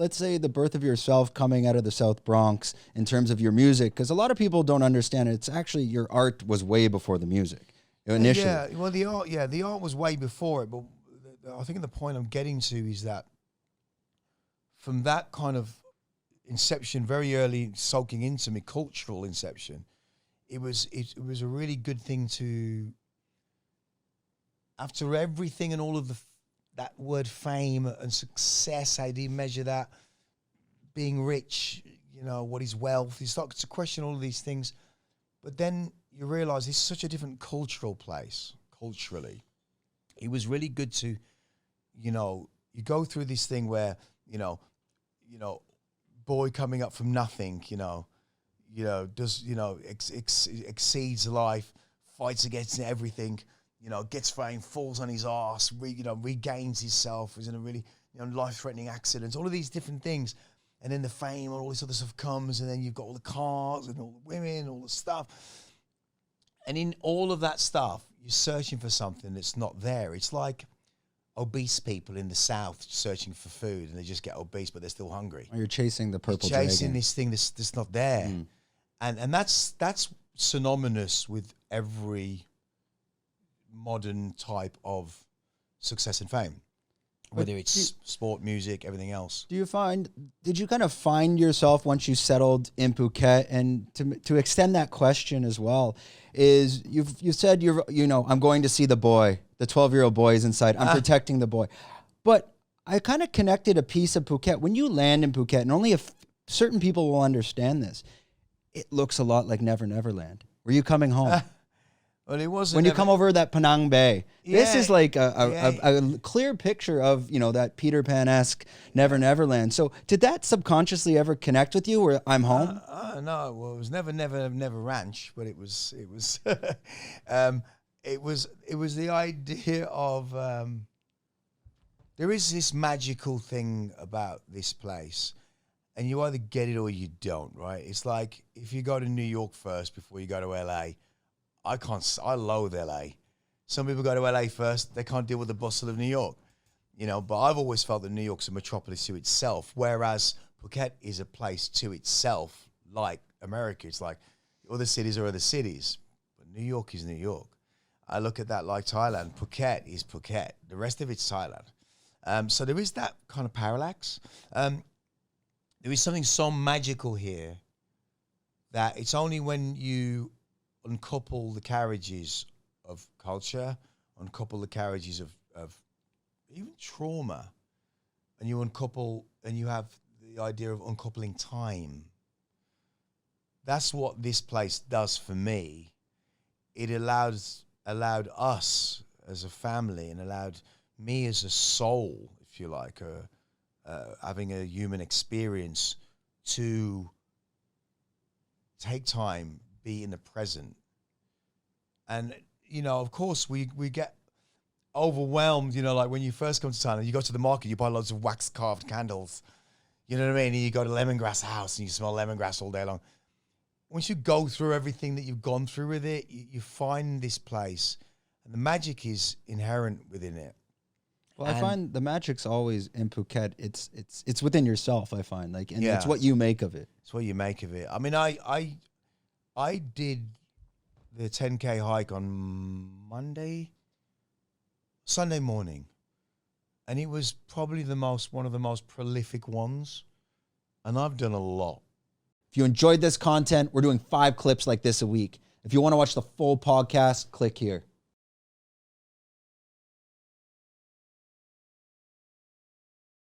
let's say, the birth of yourself coming out of the South Bronx in terms of your music? Because a lot of people don't understand it. It's actually your art was way before the music initially. Yeah, well, the art was way before it. But I think the point I'm getting to is that from that kind of inception, very early, soaking into me, cultural inception, it was a really good thing to, after everything and all of that word fame and success, how do you measure that? Being rich, what is wealth? You start to question all of these things, but then you realize it's such a different cultural place, culturally. It was really good to, you go through this thing where, boy coming up from nothing, exceeds life, fights against everything, gets fame, falls on his arse, regains himself, is in a really, life-threatening accident, all of these different things. And then the fame and all this other stuff comes, and then you've got all the cars and all the women, all the stuff. And in all of that stuff, you're searching for something that's not there. It's like obese people in the South searching for food, and they just get obese, but they're still hungry. Or you're chasing the purple you're chasing dragon. this thing that's not there. And that's synonymous with every modern type of success and fame, whether it's sport, music, everything else. Did you kind of find yourself once you settled in Phuket? And to extend that question as well, is you've said I'm going to see the boy, the 12-year-old boy is inside. I'm protecting the boy. But I kind of connected a piece of Phuket. When you land in Phuket, and only certain people will understand this, it looks a lot like Never Never Land. Were you coming home? Well, it wasn't. When you come over that Penang Bay, this is like a clear picture of, that Peter Pan-esque Never Never Land. So did that subconsciously ever connect with you where I'm home? No, well, it was Never Ranch, but it was it was the idea of there is this magical thing about this place, and you either get it or you don't, right? It's like if you go to New York first before you go to LA. I loathe LA. Some people go to LA first, they can't deal with the bustle of New York, but I've always felt that New York's a metropolis to itself, whereas Phuket is a place to itself, like America. It's like other cities are other cities, but New York is New York. I look at that like Thailand. Phuket is Phuket. The rest of it's Thailand. So there is that kind of parallax. There is something so magical here that it's only when you uncouple the carriages of culture, uncouple the carriages of even trauma, and you uncouple, and you have the idea of uncoupling time. That's what this place does for me. It allowed us as a family, and allowed me as a soul, if you like, having a human experience, to take time, be in the present. And, of course, we get overwhelmed, like when you first come to Thailand, you go to the market, you buy loads of wax-carved candles, you know what I mean? And you go to Lemongrass House and you smell lemongrass all day long. Once you go through everything that you've gone through with it, you find this place, and the magic is inherent within it. Well, I find the magic's always in Phuket. It's within yourself, I find, it's what you make of it. It's what you make of it. I mean, I did the 10K hike on Sunday morning, and it was probably one of the most prolific ones, and I've done a lot. If you enjoyed this content, we're doing 5 clips like this a week. If you want to watch the full podcast, click here.